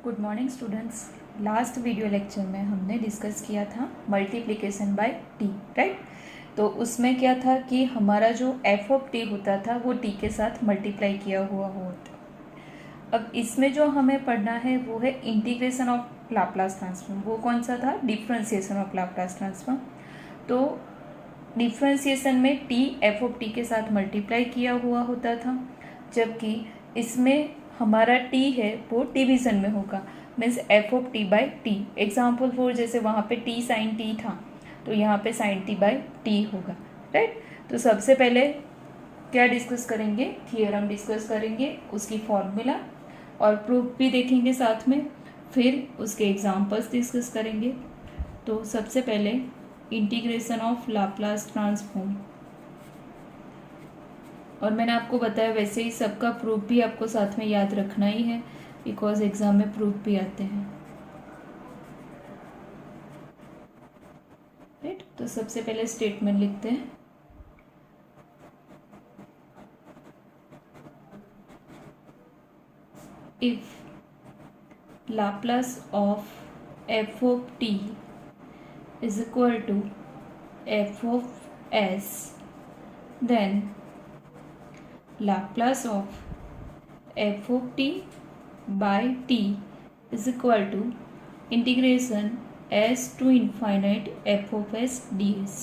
Good morning students. Last video lecture में हमने discuss किया था मल्टीप्लिकेशन बाय टी, राइट। तो उसमें क्या था कि हमारा जो एफ ऑफ टी होता था वो टी के साथ मल्टीप्लाई किया हुआ होता। अब इसमें जो हमें पढ़ना है वो है इंटीग्रेशन ऑफ लाप्लास ट्रांसफॉर्म। वो कौन सा था? Differentiation of Laplace transform. तो डिफरेंशिएशन में टी एफ ऑफ टी के साथ मल्टीप्लाई किया हुआ होता था, जबकि इसमें हमारा टी है वो डिवीज़न में होगा, means F of T by T. Example for जैसे वहाँ पे टी साइन टी था तो यहाँ पे साइन टी बाई टी होगा, राइट। तो सबसे पहले क्या डिस्कस करेंगे? थियरम डिस्कस करेंगे, उसकी फॉर्मूला और प्रूफ भी देखेंगे साथ में, फिर उसके एग्जाम्पल्स डिस्कस करेंगे। तो सबसे पहले इंटीग्रेशन ऑफ लाप्लास ट्रांसफॉर्म, और मैंने आपको बताया वैसे ही सबका प्रूफ भी आपको साथ में याद रखना ही है, बिकॉज एग्जाम में प्रूफ भी आते हैं, राइट। तो सबसे पहले स्टेटमेंट लिखते हैं। If Laplace of F of T is equal to F of S, then Laplace of f of t by t is equal to integration s to infinite f of s ds,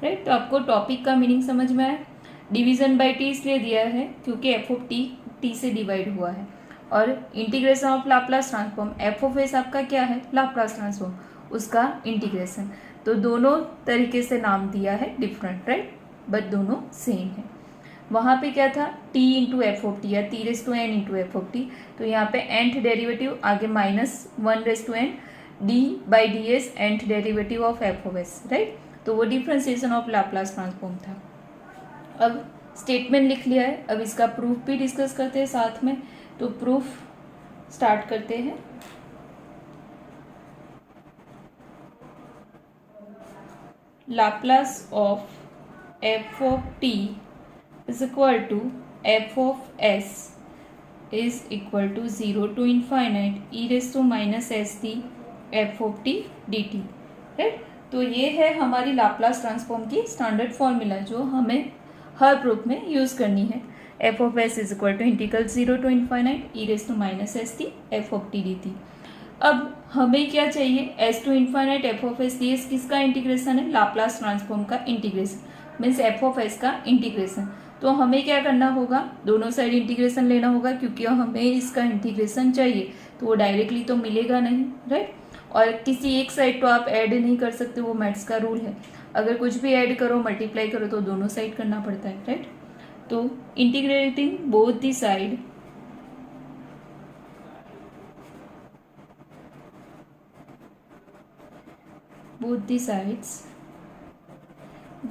right. तो आपको topic का meaning समझ में आया। Division bye T इसलिए दिया है क्योंकि एफ ऑफ टी टी से डिवाइड हुआ है, और integration of Laplace transform F of S आपका क्या है? लाप्लास ट्रांसफॉर्म, उसका इंटीग्रेशन। तो दोनों तरीके से नाम दिया है डिफरेंट, राइट, बट दोनों सेम है। वहाँ पे क्या था? t into F of T या T raise to N into F of T, तो यहाँ पे nth डेरिवेटिव आगे -1 raise to N D by D S nth derivative of F of S, right. तो वो डिफरेंशिएशन ऑफ लाप्लास ट्रांसफॉर्म था। अब statement लिख लिया है, अब इसका प्रूफ भी डिस्कस करते हैं साथ में। तो प्रूफ स्टार्ट करते हैं। Laplace of F of T is equal to f of s is equal to 0 to infinite e raised to minus s t f of t dt, right. तो ये है हमारी लाप्लास ट्रांसफॉर्म की standard formula जो हमें हर proof में use करनी है। f of s is equal to integral 0 to infinite e raised to minus s t f of t dt। अब हमें क्या चाहिए? s to infinite f of s ds किसका इंटीग्रेशन है? लाप्लास ट्रांसफॉर्म का integration, means f of s का integration. तो हमें क्या करना होगा? दोनों साइड इंटीग्रेशन लेना होगा, क्योंकि हमें इसका इंटीग्रेशन चाहिए, तो वो डायरेक्टली तो मिलेगा नहीं, राइट। और किसी एक साइड तो आप ऐड नहीं कर सकते, वो मैथ्स का रूल है। अगर कुछ भी ऐड करो, मल्टीप्लाई करो, तो दोनों साइड करना पड़ता है, राइट। तो integrating both the side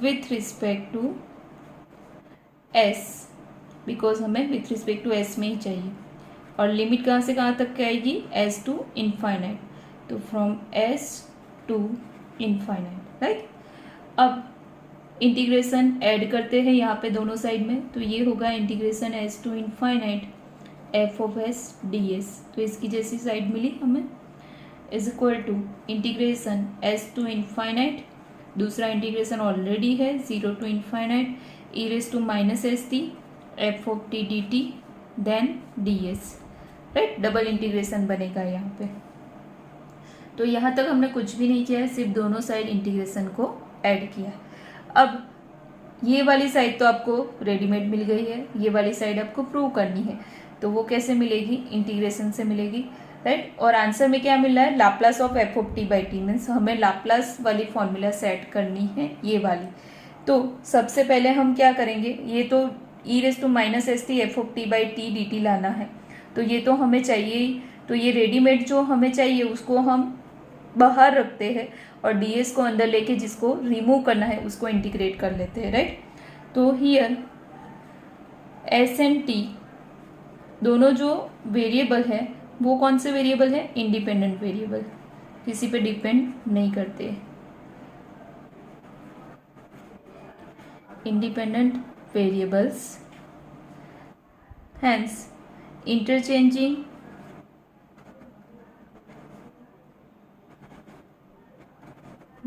with respect to s, because हमें विथ रिस्पेक्ट टू s में ही चाहिए, और लिमिट कहाँ से कहाँ तक की आएगी? s टू इनफाइनाइट, तो from s to infinite, right. अब इंटीग्रेशन ऐड करते हैं यहाँ पे दोनों साइड में, तो ये होगा integration s to infinite f of s ds। तो इसकी जैसी साइड मिली हमें, is equal to integration s to infinite, दूसरा इंटीग्रेशन ऑलरेडी है 0 to infinite e raise to minus S T F of T D T then D S, right. Double integration बनेगा यहाँ पे। तो यहाँ तक हमने कुछ भी नहीं किया है, सिर्फ दोनों साइड इंटीग्रेशन को ऐड किया। अब ये वाली साइड तो आपको रेडीमेड मिल गई है, ये वाली साइड आपको प्रूव करनी है, तो वो कैसे मिलेगी? इंटीग्रेशन से मिलेगी, राइट। और आंसर में क्या मिल रहा है? Laplace of F of T by T, means हमें लाप्लास वाली फॉर्मूला सेट करनी है, ये वाली। तो सबसे पहले हम क्या करेंगे? ये तो E raise to minus S T F of T by T D T लाना है, तो ये तो हमें चाहिए ही। तो ये रेडीमेड जो हमें चाहिए उसको हम बाहर रखते हैं, और डी एस को अंदर लेके जिसको रिमूव करना है उसको इंटीग्रेट कर लेते हैं, राइट। तो हियर एस एंड टी दोनों जो वेरिएबल है वो कौन से वेरिएबल है? इंडिपेंडेंट वेरिएबल, किसी पे डिपेंड नहीं करते, independent variables, hence interchanging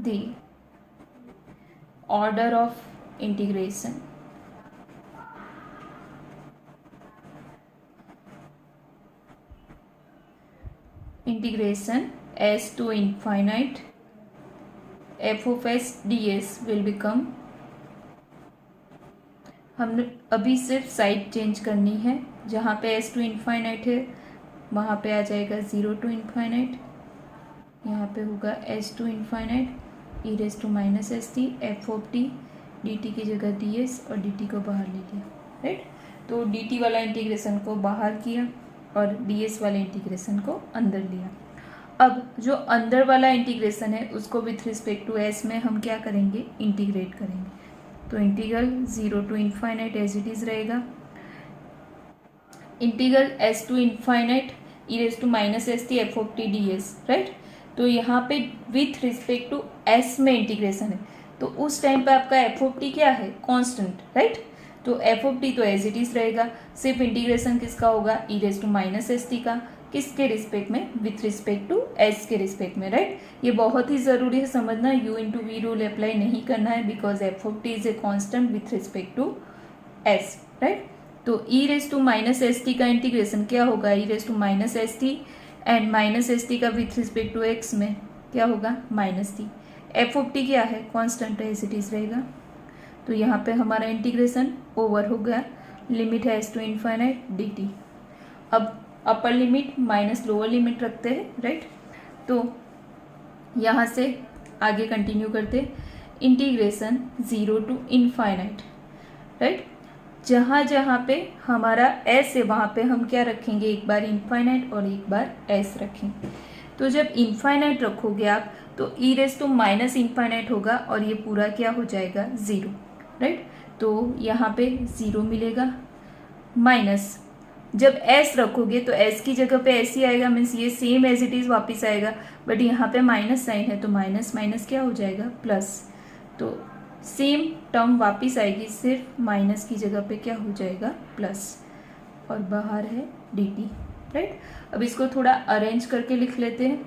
the order of integration s to infinite f of s ds will become, हमने अभी सिर्फ साइड चेंज करनी है, जहाँ पे s टू इन्फाइनाइट है वहाँ पे आ जाएगा 0 टू इन्फाइनाइट, यहाँ पे होगा s to infinite E raise to minus S T F of T D T की जगह डी एस और डी टी को बाहर ले लिया, राइट। तो डी टी वाला इंटीग्रेशन को बाहर किया और डी एस वाले इंटीग्रेशन को अंदर लिया। अब जो अंदर वाला इंटीग्रेशन है उसको विथ रिस्पेक्ट टू एस में हम क्या करेंगे, इंटीग्रेट करेंगे। तो integral 0 to infinite as it is रहेगा, integral S to infinite E raise to minus S T F of T D S, right. तो यहाँ पे विथ रिस्पेक्ट टू एस में इंटीग्रेशन है, तो उस टाइम पे आपका एफ ऑफ टी क्या है, कांस्टेंट, राइट। तो एफ ऑफ टी तो एज इट इज रहेगा, सिर्फ इंटीग्रेशन किसका होगा, E raise to minus S T का, किसके रिस्पेक्ट में, विथ रिस्पेक्ट टू एस के रिस्पेक्ट में, राइट। ये बहुत ही ज़रूरी है समझना, U into V rule apply नहीं करना है, because F of T is a constant with respect to S, right. तो E raise to minus S T का इंटीग्रेशन क्या होगा, E raise to minus S T and minus S T का with respect to X में क्या होगा, minus T. F of T क्या है, कांस्टेंट है, एज इट इज रहेगा। तो यहाँ पे हमारा इंटीग्रेशन ओवर हो गया, लिमिट है S to infinite D T. अब upper limit minus lower limit रखते हैं, राइट। तो यहाँ से आगे कंटिन्यू करते, इंटीग्रेशन 0 टू इन्फाइनाइट, राइट। जहाँ जहाँ पे हमारा एस है वहाँ पे हम क्या रखेंगे, एक बार इन्फाइनाइट और एक बार एस रखेंगे। तो जब इन्फाइनाइट रखोगे आप तो E raise to minus infinite होगा और ये पूरा क्या हो जाएगा, 0, राइट। तो यहाँ पे 0 मिलेगा, माइनस जब s रखोगे तो s की जगह पे s ही आएगा, मीन्स ये सेम एज इट इज़ वापस आएगा, बट यहाँ पे माइनस साइन है तो माइनस माइनस क्या हो जाएगा, प्लस। तो सेम टर्म वापस आएगी, सिर्फ माइनस की जगह पे क्या हो जाएगा, प्लस, और बाहर है dt, राइट। अब इसको थोड़ा अरेंज करके लिख लेते हैं।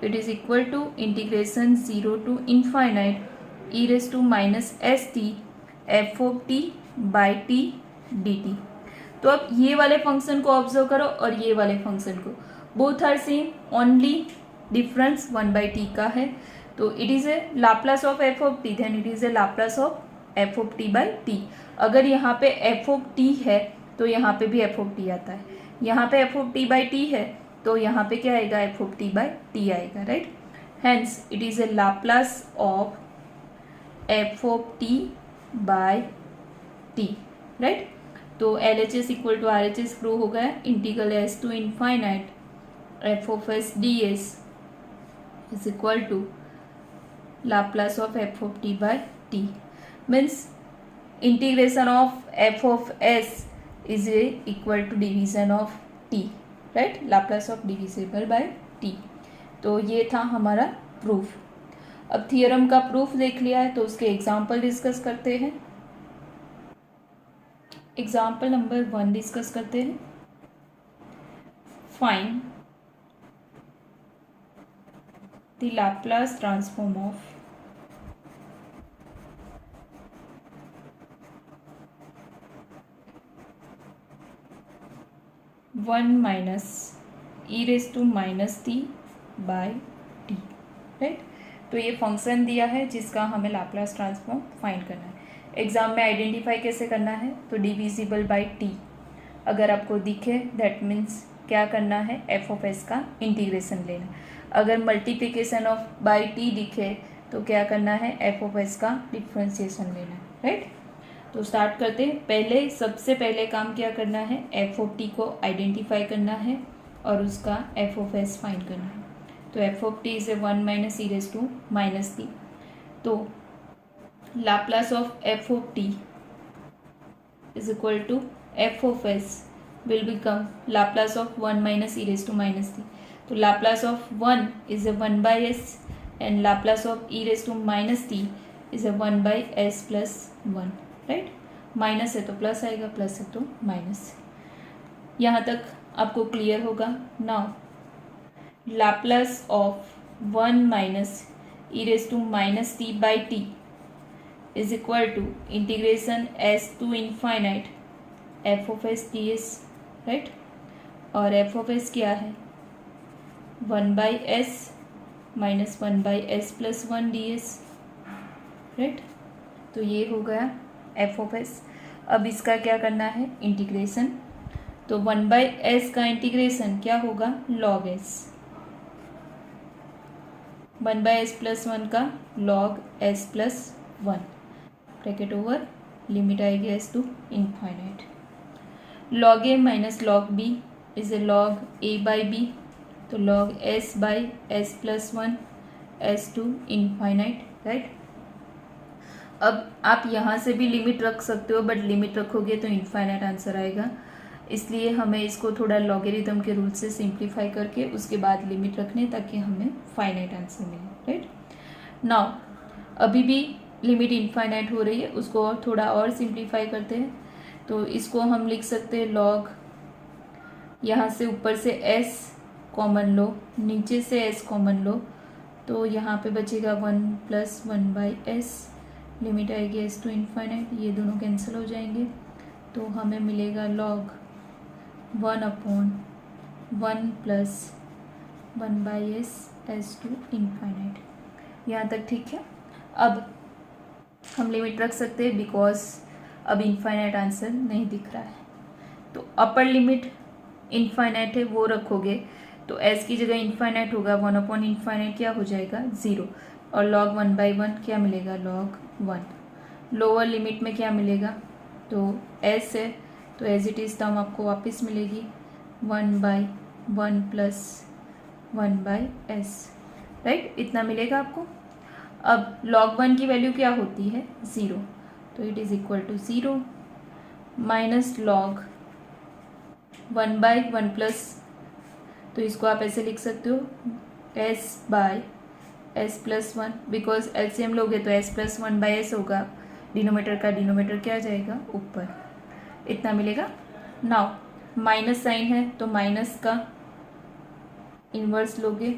It is equal to integration 0 to infinite E raise to minus S T F of T by T D T. तो अब ये वाले फंक्शन को ऑब्जर्व करो और ये वाले फंक्शन को, both are same, only difference 1/t का है। तो it is a Laplace of F of T, then it is a Laplace of F of T by T. अगर यहाँ पे एफ ऑफ टी है तो यहाँ पे भी एफ ऑफ टी आता है, यहाँ पे F of T by T है तो यहाँ पे क्या आएगा, F of T by T आएगा, right. Hence it is a Laplace of F of T by T, right. तो L H S equal to R H S prove हो गया। Integral S to infinite F of S D S is equal to Laplace of F of T by T, means integration of F of S is equal to division of T, right, Laplace of divisible by T. तो ये था हमारा proof. अब theorem का proof देख लिया है तो उसके एग्जाम्पल डिस्कस करते हैं। एग्जाम्पल नंबर 1 डिस्कस करते हैं। Find the Laplace transform of one minus E raise to minus T by T, right. तो ये फंक्शन दिया है जिसका हमें लाप्लास ट्रांसफॉर्म फाइंड करना है। एग्जाम में आइडेंटिफाई कैसे करना है, तो डिविजिबल बाई टी अगर आपको दिखे दैट मीन्स क्या करना है, एफ ऑफ एस का इंटीग्रेशन लेना। अगर मल्टीप्लिकेशन ऑफ बाई टी दिखे तो क्या करना है, एफ ऑफ एस का डिफ्रेंशिएशन लेना, राइट। तो स्टार्ट करते हैं। पहले सबसे पहले काम क्या करना है, एफ ऑफ टी को आइडेंटिफाई करना है और उसका एफ ऑफ एस फाइंड करना है। तो F of T is a 1 minus E raise to minus T. तो Laplace of F of T is equal to F of S will become Laplace of 1 minus E raise to minus T. तो Laplace of 1 is a 1 by S and Laplace of E raise to minus T is a 1 by S plus 1, right. Minus है तो plus आएगा, plus है तो minus. यहाँ तक आपको clear होगा। Now Laplace of 1 minus E raise to minus T by T is equal to integration s to infinite f of S D S, right. और एफ ऑफ एस क्या है, 1/s minus 1/s plus 1 d S, right. तो ये हो गया F of S. अब इसका क्या करना है, इंटीग्रेशन। तो 1/s का इंटीग्रेशन क्या होगा, log s, 1/s प्लस 1 का log s plus 1, bracket over, limit आएगी S to infinite. log a minus log b is a log a by b, तो log s by s plus 1 s to infinite, right. अब आप यहाँ से भी limit रख सकते हो, बट लिमिट रखोगे तो इनफाइनाइट आंसर आएगा, इसलिए हमें इसको थोड़ा लॉगरिथम के रूल से सिंप्लीफाई करके उसके बाद लिमिट रखने, ताकि हमें फाइनाइट आंसर मिले, राइट। नाउ अभी भी लिमिट इनफाइनाइट हो रही है, उसको थोड़ा और सिंप्लीफाई करते हैं। तो इसको हम लिख सकते हैं लॉग, यहाँ से ऊपर से s कॉमन लो, नीचे से s कॉमन लो, तो यहाँ पे बचेगा 1 प्लस 1/s, लिमिट आएगी s टू इनफाइनाइट, ये दोनों कैंसिल हो जाएंगे, तो हमें मिलेगा log 1/1 plus 1/s s to infinite. यहाँ तक ठीक है। अब हम लिमिट रख सकते हैं, बिकॉज अब इनफाइनाइट आंसर नहीं दिख रहा है, तो अपर लिमिट इनफाइनाइट है वो रखोगे, तो s की जगह इनफाइनाइट होगा, 1/इनफाइनाइट क्या हो जाएगा, 0, और log 1/1 क्या मिलेगा, log 1। लोअर लिमिट में क्या मिलेगा, तो s है, तो एज इट इज़ टर्म आपको वापस मिलेगी 1/1 प्लस 1/s, राइट, इतना मिलेगा आपको। अब log 1 की वैल्यू क्या होती है, 0, तो it is equal to 0 minus log 1/1 plus, तो इसको आप ऐसे लिख सकते हो s/s प्लस 1, बिकॉज एलसीएम लोगे तो s प्लस 1/s होगा, डिनोमीटर का डिनोमीटर क्या आ जाएगा, ऊपर, इतना मिलेगा। नाउ माइनस साइन है, तो माइनस का इन्वर्स लोगे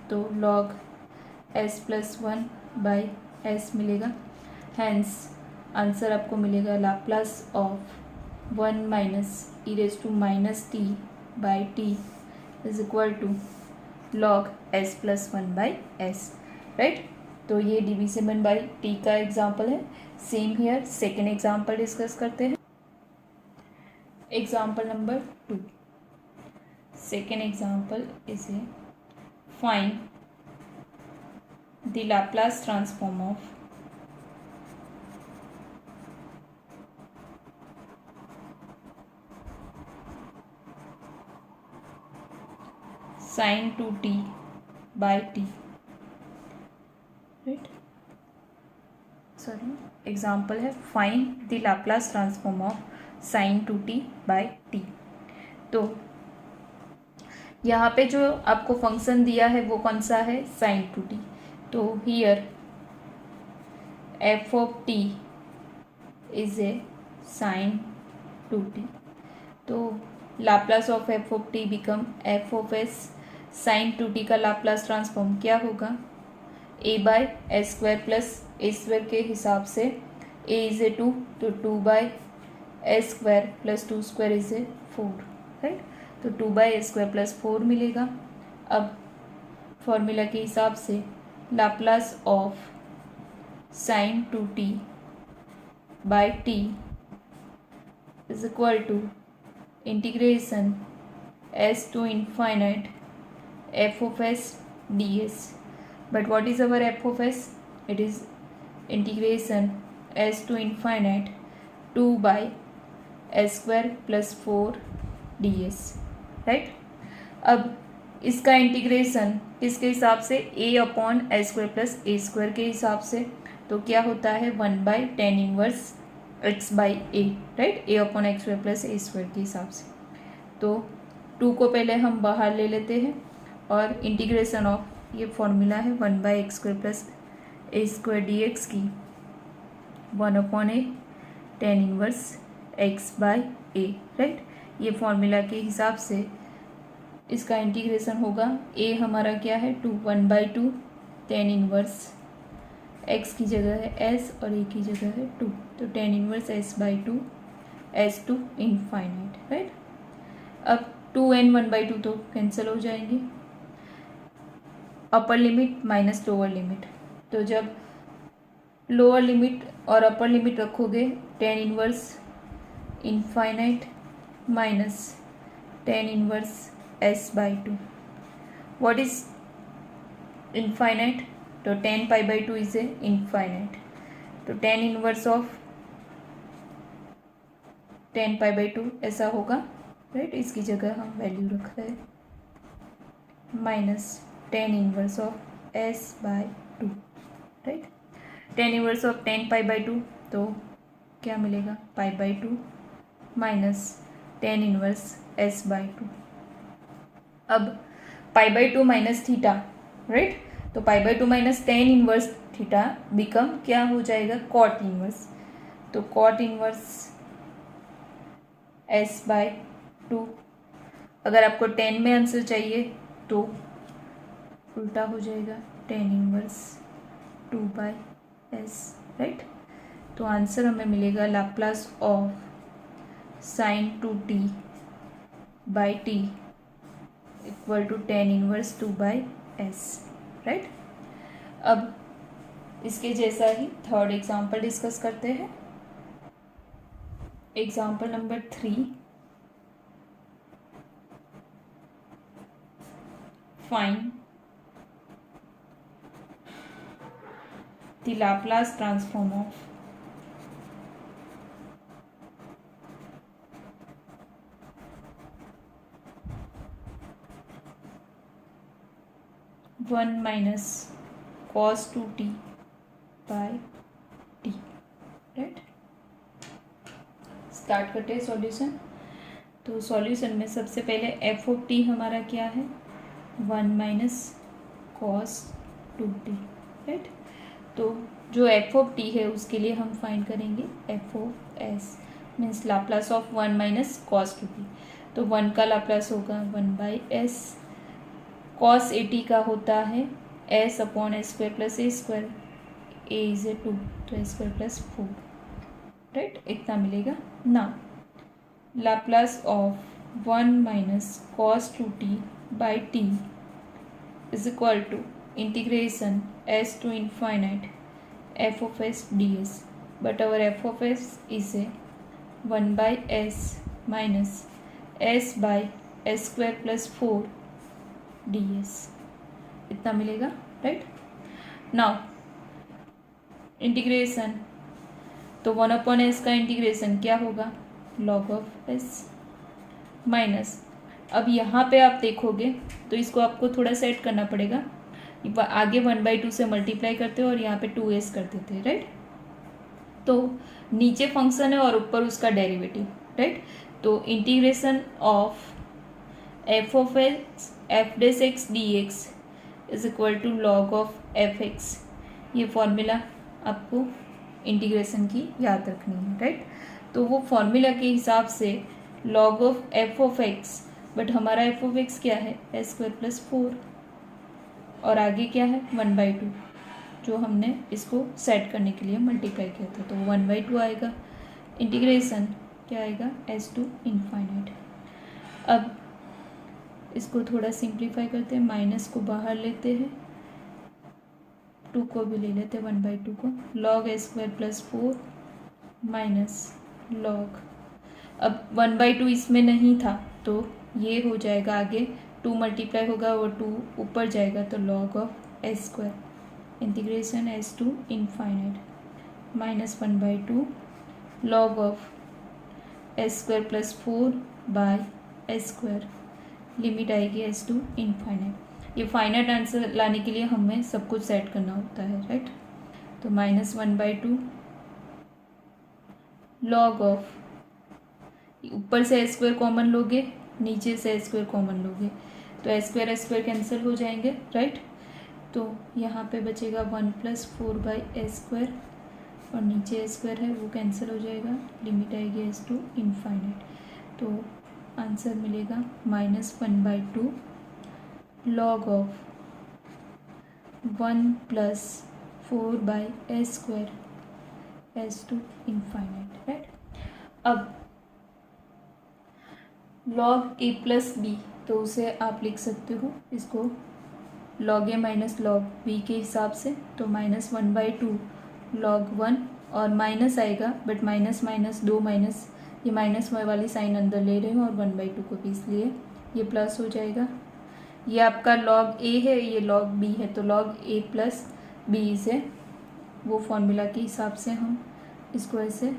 तो log s प्लस 1/s मिलेगा, हैंस आंसर आपको मिलेगा Laplace of 1 minus E raise to minus T by T is equal to log s plus 1/s, right. तो ये डिविजिबल बाई टी का एग्जाम्पल है। Same here second example discuss करते हैं। Example number 2, second example is a find the Laplace transform of sin 2t by t, right। Sorry, example है find the Laplace transform of sin 2t by t। तो यहाँ पे जो आपको function दिया है वो कौन सा है, sin 2t। तो here f of t is a sin 2t, तो Laplace of f of t become f of s, sin 2t का लाप्लास ट्रांसफॉर्म क्या होगा, a/s² प्लस a² के हिसाब से a इज ए 2, तो 2/s² plus 2² is a 4, right. तो 2/s² plus 4 मिलेगा। अब फॉर्मूला के हिसाब से Laplace of sin 2t by t is equal to integration s to infinite f of s ds, but what is our f of s, it is integration s to infinite 2/s² plus 4 ds, right. अब इसका integration किसके हिसाब से, a/s² plus a² के हिसाब से, तो क्या होता है 1/tan inverse x/a, right, a/x² plus a² के हिसाब से। तो 2 को पहले हम बाहर ले लेते हैं, और इंटीग्रेशन ऑफ, ये फॉर्मूला है 1/x² प्लस a² dx की 1/a tan inverse x/a, right. ये फॉर्मूला के हिसाब से इसका इंटीग्रेशन होगा, a हमारा क्या है 2, 1/2 tan इनवर्स x की जगह है s और a की जगह है 2, तो tan inverse s/2 s to infinite, right. अब 2n 1/2 तो कैंसिल हो जाएंगे, upper limit minus lower limit, तो जब लोअर लिमिट और अपर लिमिट रखोगे tan inverse infinite minus tan inverse s/2, what is infinite, तो tan π/2 इज ए इनफाइनाइट, तो tan इनवर्स ऑफ tan π/2 ऐसा होगा, राइट। इसकी जगह हम वैल्यू रख रहे हैं minus tan inverse of s/2, right. tan inverse of tan π/2 तो क्या मिलेगा, π/2 माइनस tan इनवर्स s/2। अब π/2 माइनस थीटा, राइट, तो π/2 minus tan inverse theta become क्या हो जाएगा, cot इनवर्स, तो cot इनवर्स s/2। अगर आपको tan में आंसर चाहिए तो उल्टा हो जाएगा, tan इनवर्स 2/s, राइट। तो आंसर हमें मिलेगा Laplace of sin 2t/t equal to tan inverse 2/s, right. अब इसके जैसा ही थर्ड एग्जाम्पल डिस्कस करते हैं। Example number 3, find the Laplace transform of one minus cos 2t/t, right. Start करते हैं सॉल्यूशन। तो सॉल्यूशन में सबसे पहले एफ ऑफ टी हमारा क्या है, 1 माइनस cos 2t, राइट। तो जो एफ ऑफ टी है उसके लिए हम फाइंड करेंगे F of S, means Laplace of 1 minus cos 2t, तो 1 का लाप्लास होगा 1/s, cos 80 का होता है s/s² + a², a is a 2, तो a² + 4, राइट, इतना मिलेगा ना। Laplace of 1 minus cos 2t/t is equal to integration s to infinite f of s ds, but our f of s is a 1/s minus s/s² + 4 ds, इतना मिलेगा, right. Now integration, तो 1/s का integration क्या होगा, log of s minus, अब यहाँ पे आप देखोगे तो इसको आपको थोड़ा सेट करना पड़ेगा, आगे 1/2 से मल्टीप्लाई करते हो और यहाँ पे 2s कर देते हैं, राइट। तो नीचे फंक्शन है और ऊपर उसका डेरिवेटिव, राइट। तो integration of f of x f' dx is equal to log of f(x), ये फॉर्मूला आपको इंटीग्रेशन की याद रखनी है, राइट। तो वो फॉर्मूला के हिसाब से log of f of x, but हमारा f of x क्या है, s² + 4, और आगे क्या है 1/2, जो हमने इसको सेट करने के लिए मल्टीप्लाई किया था, तो 1/2 आएगा। इंटीग्रेशन क्या आएगा, s टू इनफाइनाइट। अब इसको थोड़ा सिंप्लीफाई करते हैं, माइनस को बाहर लेते हैं, 2 को भी ले लेते हैं 1/2 को, log s² + 4 माइनस log, अब 1/2 इसमें नहीं था तो ये हो जाएगा, आगे 2 मल्टीप्लाई होगा और 2 ऊपर जाएगा, तो log of s², integration s to infinite minus 1/2 log of s² + 4/s², limit आएगी s टू इनफाइनाइट। ये फाइनाइट आंसर लाने के लिए हमें सब कुछ सेट करना होता है, राइट। तो माइनस 1/2 log ऑफ, ऊपर से s² कॉमन लोगे, नीचे से s² कॉमन लोगे, तो s² कैंसिल हो जाएंगे, राइट। तो यहाँ पे बचेगा 1 + 4/s², और नीचे s² है वो कैंसिल हो जाएगा, लिमिट आएगी s टू इनफाइनाइट, तो आंसर मिलेगा -1/2 log of 1 + 4/s² s to infinite, right. अब log a प्लस बी, तो उसे आप लिख सकते हो इसको log a minus log b के हिसाब से, तो -1/2 log 1, और माइनस आएगा बट माइनस माइनस दो माइनस, ये माइनस वाली साइन अंदर ले रही हूँ और 1/2 को भी, इसलिए ये प्लस हो जाएगा। ये आपका log a है, ये log b है, तो log a प्लस b से वो फॉर्मूला के हिसाब से हम इसको ऐसे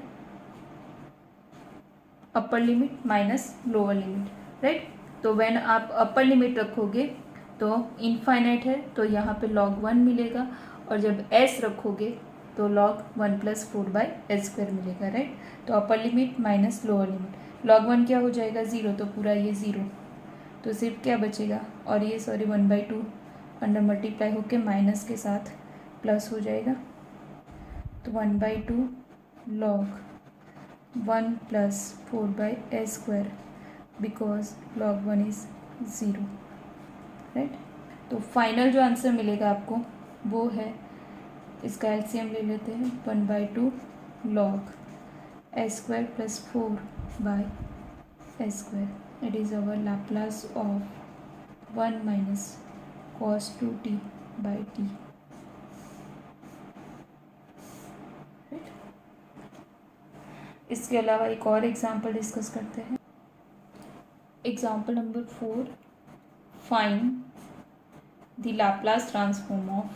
अपर limit minus lower limit, right. तो व्हेन आप अपर लिमिट रखोगे तो इनफाइनाइट है, तो यहाँ पे log 1 मिलेगा, और जब s रखोगे तो log 1 प्लस 4/s² मिलेगा, राइट। तो अपर limit minus lower limit, log 1 क्या हो जाएगा 0, तो पूरा ये 0, तो सिर्फ क्या बचेगा, और ये 1/2 अंडर मल्टीप्लाई होके माइनस के साथ प्लस हो जाएगा, तो 1/2 log 1 plus 4/s² because log 1 is 0, right. तो फाइनल जो आंसर मिलेगा आपको वो है, इसका एलसीएम ले लेते हैं, 1/2 log s² plus 4/s², it is our Laplace of 1 minus cos 2t/t, right. इसके अलावा एक और एग्जाम्पल डिस्कस करते हैं। Example number 4, find the Laplace transform of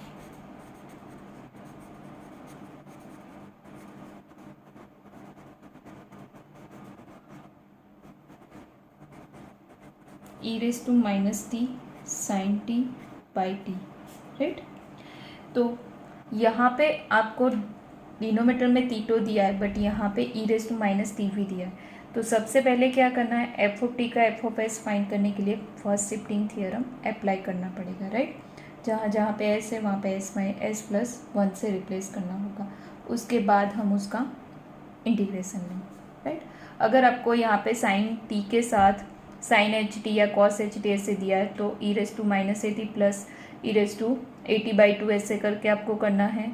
e⁻t sin t/t, right. तो यहाँ पे आपको डिनोमीटर में t दिया है, बट यहाँ पे e⁻t भी दिया है। तो सबसे पहले क्या करना है, एफ ऑफ टी का एफ ऑफ एस फाइंड करने के लिए फर्स्ट शिफ्टिंग थियरम अप्लाई करना पड़ेगा, राइट। जहाँ जहाँ पे एस है वहाँ पे एस प्लस 1 से रिप्लेस करना होगा, उसके बाद हम उसका इंटीग्रेशन लेंगे, राइट। अगर आपको यहाँ पे साइन टी के साथ साइन एच टी या कॉस एच टी ऐसे दिया है, तो e⁻80 प्लस e⁻80/2 ऐसे करके आपको करना है।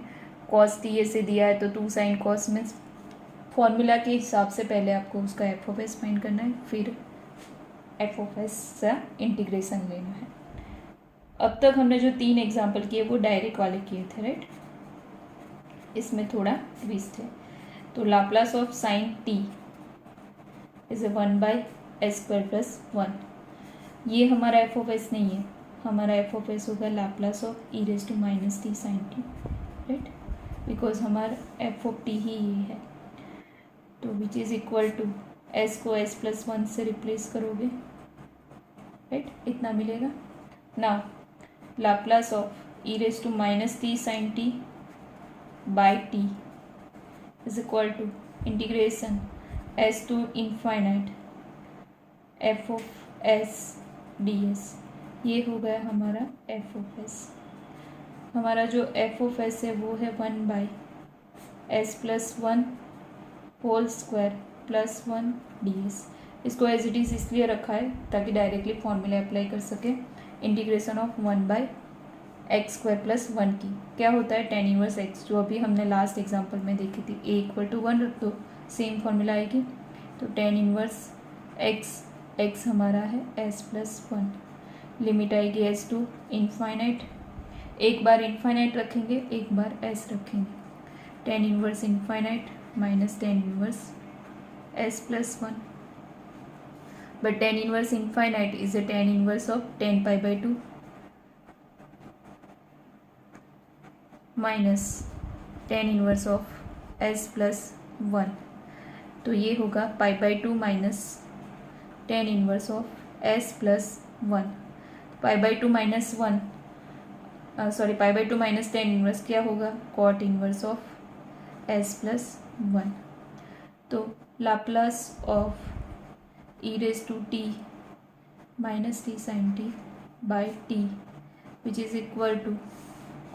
कॉस टी ऐसे दिया है तो 2 साइन कॉस में फॉर्मूला के हिसाब से पहले आपको उसका एफ ऑफ एस फाइंड करना है, फिर एफ ऑफ एस से इंटीग्रेशन लेना है। अब तक हमने जो 3 एग्जाम्पल किए वो डायरेक्ट वाले किए थे, राइट। इसमें थोड़ा ट्विस्ट है। तो Laplace of sine t is 1/s² plus 1, ये हमारा एफ ऑफ एस नहीं है, हमारा एफ ऑफ एस होगा Laplace of e⁻t sin t, right, because हमारा एफ ऑफ टी ही ये है। तो which is equal to s को s प्लस 1 से रिप्लेस करोगे, राइट, इतना मिलेगा। Now Laplace of e⁻t sin t/t is equal to integration s to infinite f of S ds, ये हो गया हमारा एफ ऑफ एस। हमारा जो एफ ऑफ एस है वो है 1/s plus 1 whole square plus 1 ds। इसको एज इट इज़ इसलिए रखा है ताकि डायरेक्टली फॉर्मूला अप्लाई कर सके। इंटीग्रेशन ऑफ 1/x² प्लस 1 की क्या होता है, tan इनवर्स x, जो अभी हमने लास्ट एग्जाम्पल में देखी थी। a=1 रख दो, सेम फॉर्मूला आएगी। तो tan इनवर्स x हमारा है s प्लस 1, लिमिट आएगी s टू इनफाइनाइट, एक बार इनफाइनाइट रखेंगे एक बार s रखेंगे। tan inverse infinite minus tan inverse s plus 1, but tan inverse infinite is a tan inverse of tan π/2 minus tan inverse of s plus 1, तो ये होगा π/2 minus tan inverse of s plus 1। π/2 minus 1 sorry π/2 minus tan inverse क्या होगा, cot inverse of s plus 1। तो Laplace of e⁻t minus t sin t/t which is equal to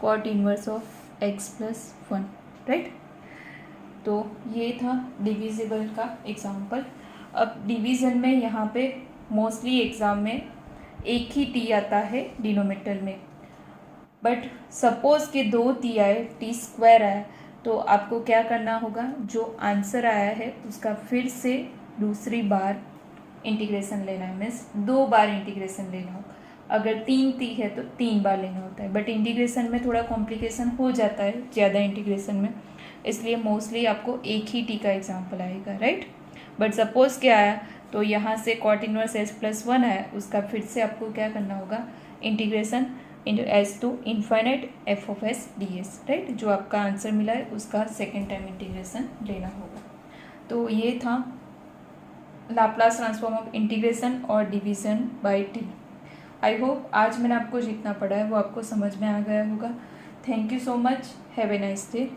cot inverse of x plus 1, right. तो ये था divisible का example. अब division में यहाँ पे मोस्टली एग्ज़ाम में एक ही t आता है डिनोमीटर में, बट सपोज कि 2t आए, टी स्क्वायर आया, तो आपको क्या करना होगा, जो आंसर आया है उसका फिर से दूसरी बार इंटीग्रेशन लेना है, मीन्स 2 बार इंटीग्रेशन लेना होगा। अगर 3t है तो 3 बार लेना होता है, बट इंटीग्रेशन में थोड़ा कॉम्प्लिकेशन हो जाता है ज़्यादा इंटीग्रेशन में, इसलिए मोस्टली आपको एक ही t का एग्जाम्पल आएगा, राइट। बट सपोज क्या आया, तो यहाँ से कॉट इनवर्स s+1 आया, उसका फिर से आपको क्या करना होगा, integration s to infinite F of S D S, right. जो आपका आंसर मिला है उसका सेकेंड टाइम इंटीग्रेशन लेना होगा। तो ये था लाप्लास ट्रांसफॉर्म ऑफ इंटीग्रेशन और division bye T. I hope आज मैंने आपको जितना पढ़ा है वो आपको समझ में आ गया होगा। Thank you so much, have a nice day.